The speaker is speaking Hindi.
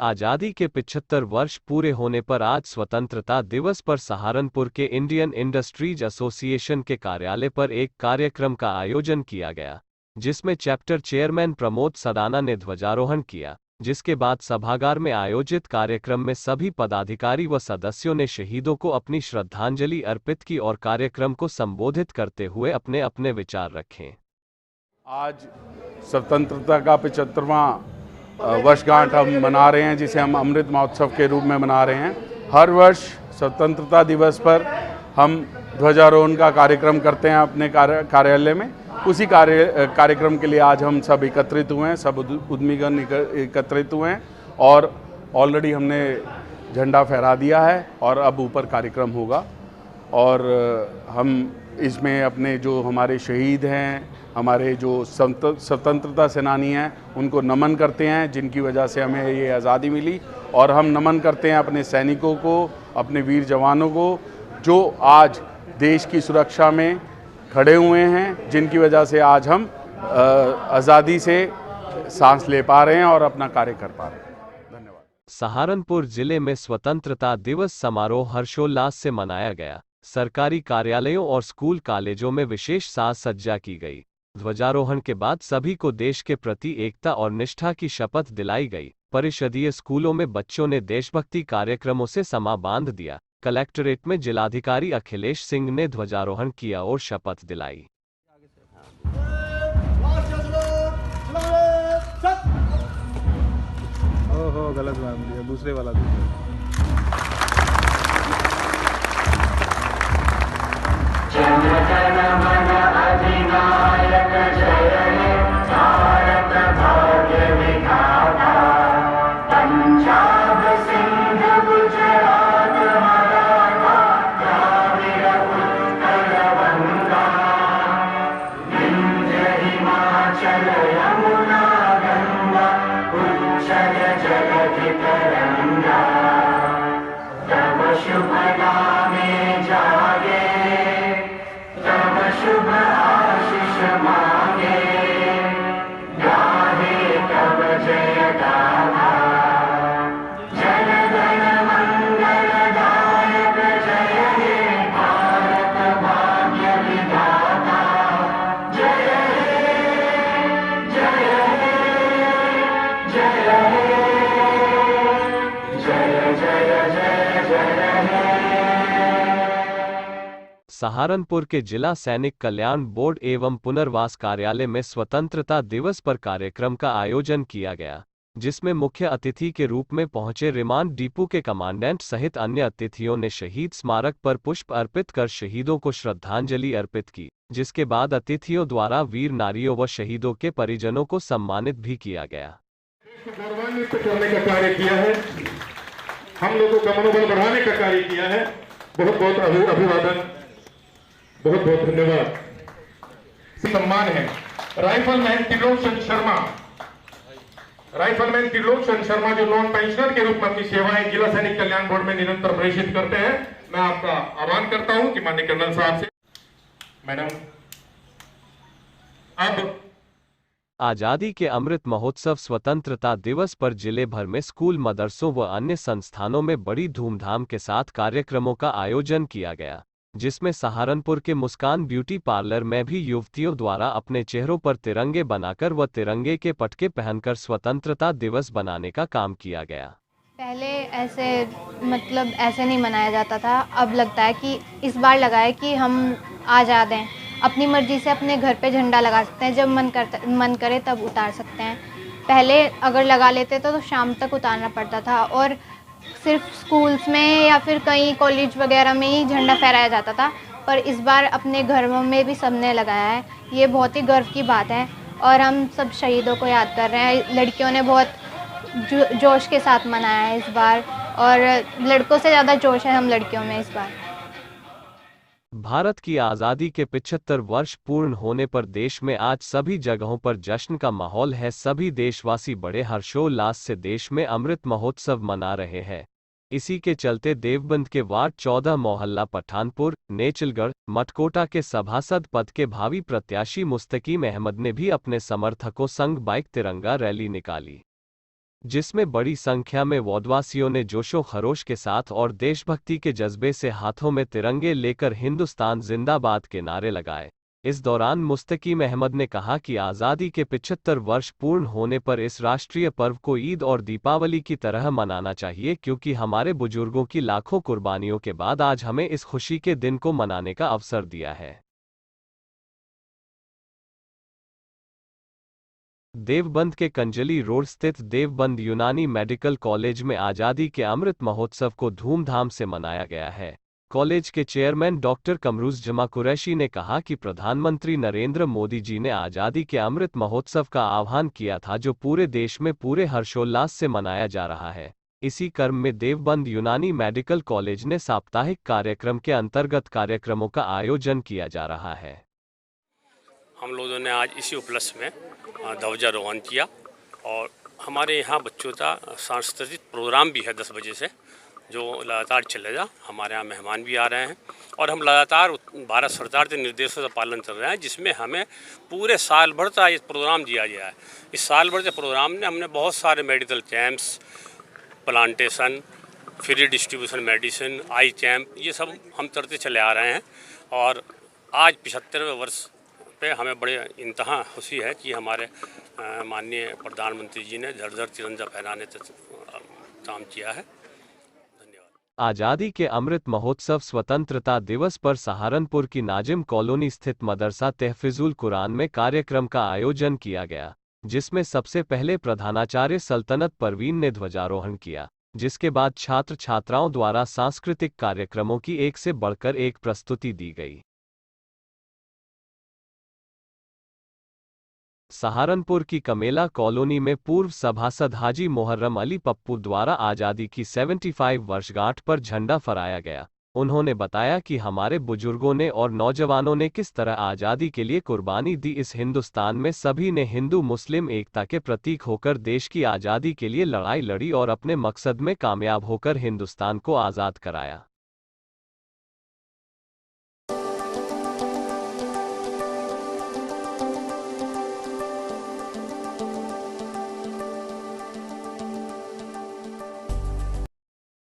आज़ादी के 75 वर्ष पूरे होने पर आज स्वतंत्रता दिवस पर सहारनपुर के इंडियन इंडस्ट्रीज एसोसिएशन के कार्यालय पर एक कार्यक्रम का आयोजन किया गया, जिसमें चैप्टर चेयरमैन प्रमोद सदाना ने ध्वजारोहण किया। जिसके बाद सभागार में आयोजित कार्यक्रम में सभी पदाधिकारी व सदस्यों ने शहीदों को अपनी श्रद्धांजलि अर्पित की और कार्यक्रम को संबोधित करते हुए अपने अपने विचार रखे। आज स्वतंत्रता का 75वां वर्षगांठ हम मना रहे हैं, जिसे हम अमृत महोत्सव के रूप में मना रहे हैं। हर वर्ष स्वतंत्रता दिवस पर हम ध्वजारोहण का कार्यक्रम करते हैं अपने कार्यालय में। उसी कार्यक्रम के लिए आज हम सब एकत्रित हुए हैं, सब उद्यमीगण एकत्रित हुए हैं और ऑलरेडी हमने झंडा फहरा दिया है और अब ऊपर कार्यक्रम होगा। और हम इसमें अपने जो हमारे शहीद हैं, हमारे जो स्वतंत्रता सेनानी हैं, उनको नमन करते हैं, जिनकी वजह से हमें ये आज़ादी मिली। और हम नमन करते हैं अपने सैनिकों को, अपने वीर जवानों को, जो आज देश की सुरक्षा में खड़े हुए हैं, जिनकी वजह से आज हम आज़ादी से सांस ले पा रहे हैं और अपना कार्य कर पा रहे हैं। धन्यवाद। सहारनपुर जिले में स्वतंत्रता दिवस समारोह हर्षोल्लास से मनाया गया। सरकारी कार्यालयों और स्कूल कॉलेजों में विशेष साज सज्जा की गई। ध्वजारोहण के बाद सभी को देश के प्रति एकता और निष्ठा की शपथ दिलाई गई। परिषदीय स्कूलों में बच्चों ने देशभक्ति कार्यक्रमों से समा बांध दिया। कलेक्ट्रेट में जिलाधिकारी अखिलेश सिंह ने ध्वजारोहण किया और शपथ दिलाई। ओहो, गलत बात दिया, दूसरे वाला सहारनपुर के जिला सैनिक कल्याण बोर्ड एवं पुनर्वास कार्यालय में स्वतंत्रता दिवस पर कार्यक्रम का आयोजन किया गया, जिसमें मुख्य अतिथि के रूप में पहुंचे रिमांड डिपो के कमांडेंट सहित अन्य अतिथियों ने शहीद स्मारक पर पुष्प अर्पित कर शहीदों को श्रद्धांजलि अर्पित की। जिसके बाद अतिथियों द्वारा वीर नारियों व शहीदों के परिजनों को सम्मानित भी किया गया। गौरवान्वित करने का कार्य किया है, हम लोगों का मनोबल बढ़ाने का कार्य किया है। बहुत बहुत अभिवादन, बहुत बहुत धन्यवाद। सम्मान है राइफलमैन त्रिलोचन शर्मा जो नॉन पेंशनर के रूप में अपनी सेवाएं जिला सैनिक कल्याण बोर्ड में निरंतर प्रेषित करते हैं। मैं आपका आह्वान करता हूं कि माननीय कर्नल साहब से, मैडम, अब आज़ादी के अमृत महोत्सव स्वतंत्रता दिवस पर जिले भर में स्कूल, मदरसों व अन्य संस्थानों में बड़ी धूमधाम के साथ कार्यक्रमों का आयोजन किया गया, जिसमें सहारनपुर के मुस्कान ब्यूटी पार्लर में भी युवतियों द्वारा अपने चेहरों पर तिरंगे बनाकर व तिरंगे के पटके पहनकर स्वतंत्रता दिवस बनाने का काम किया गया। पहले ऐसे नहीं मनाया जाता था। अब लगता है कि इस बार लगा है कि हम आज़ाद हैं, अपनी मर्जी से अपने घर पे झंडा लगा सकते हैं, जब मन करे तब उतार सकते हैं। पहले अगर लगा लेते तो शाम तक उतारना पड़ता था और सिर्फ स्कूल्स में या फिर कहीं कॉलेज वगैरह में ही झंडा फहराया जाता था, पर इस बार अपने घरों में भी सबने लगाया है। ये बहुत ही गर्व की बात है और हम सब शहीदों को याद कर रहे हैं। लड़कियों ने बहुत जोश के साथ मनाया है इस बार और लड़कों से ज़्यादा जोश है हम लड़कियों में इस बार। भारत की आज़ादी के 75 वर्ष पूर्ण होने पर देश में आज सभी जगहों पर जश्न का माहौल है। सभी देशवासी बड़े हर्षोल्लास से देश में अमृत महोत्सव मना रहे हैं। इसी के चलते देवबंद के वार्ड 14 मोहल्ला पठानपुर, नेचलगढ़, मटकोटा के सभासद पद के भावी प्रत्याशी मुस्तकीम अहमद ने भी अपने समर्थकों संग बाइक तिरंगा रैली निकाली। जिसमें बड़ी संख्या में वादवासियों ने जोशो खरोश के साथ और देशभक्ति के जज्बे से हाथों में तिरंगे लेकर हिंदुस्तान जिंदाबाद के नारे लगाए। इस दौरान मुस्तकीम अहमद ने कहा कि आज़ादी के 75 वर्ष पूर्ण होने पर इस राष्ट्रीय पर्व को ईद और दीपावली की तरह मनाना चाहिए, क्योंकि हमारे बुजुर्गों की लाखों कुर्बानियों के बाद आज हमें इस खुशी के दिन को मनाने का अवसर दिया है। देवबंद के कंजली रोड स्थित देवबंद यूनानी मेडिकल कॉलेज में आज़ादी के अमृत महोत्सव को धूमधाम से मनाया गया है। कॉलेज के चेयरमैन डॉक्टर कमरूज जमा कुरैशी ने कहा कि प्रधानमंत्री नरेंद्र मोदी जी ने आज़ादी के अमृत महोत्सव का आह्वान किया था, जो पूरे देश में पूरे हर्षोल्लास से मनाया जा रहा है। इसी क्रम में देवबंद यूनानी मेडिकल कॉलेज ने साप्ताहिक कार्यक्रम के अंतर्गत कार्यक्रमों का आयोजन किया जा रहा है। हम लोगों ने आज इसी उपलक्ष्य में ध्वजारोहण किया और हमारे यहाँ बच्चों का सांस्कृतिक प्रोग्राम भी है 10 बजे से, जो लगातार चलेगा। हमारे यहाँ मेहमान भी आ रहे हैं और हम लगातार भारत सरकार के निर्देशों का पालन कर रहे हैं, जिसमें हमें पूरे साल भर का ये प्रोग्राम दिया गया है। इस साल भर के प्रोग्राम में हमने बहुत सारे medical camps, plantation, free distribution medicine, आई कैंप, ये सब हम करते चले आ रहे हैं। और आज 75वें वर्ष पे हमें बड़े इंतहा खुशी है कि हमारे माननीय प्रधानमंत्री जी ने धड़ धड़ तिरंगा फहराने तक काम किया है। आज़ादी के अमृत महोत्सव स्वतंत्रता दिवस पर सहारनपुर की नाजिम कॉलोनी स्थित मदरसा तहफीजुल कुरान में कार्यक्रम का आयोजन किया गया, जिसमें सबसे पहले प्रधानाचार्य सल्तनत परवीन ने ध्वजारोहण किया, जिसके बाद छात्र छात्राओं द्वारा सांस्कृतिक कार्यक्रमों की एक से बढ़कर एक प्रस्तुति दी गई। सहारनपुर की कमेला कॉलोनी में पूर्व सभासद हाजी मोहर्रम अली पप्पू द्वारा आज़ादी की 75 वर्षगांठ पर झंडा फहराया गया। उन्होंने बताया कि हमारे बुजुर्गों ने और नौजवानों ने किस तरह आज़ादी के लिए कुर्बानी दी। इस हिंदुस्तान में सभी ने हिंदू मुस्लिम एकता के प्रतीक होकर देश की आज़ादी के लिए लड़ाई लड़ी और अपने मकसद में कामयाब होकर हिंदुस्तान को आज़ाद कराया।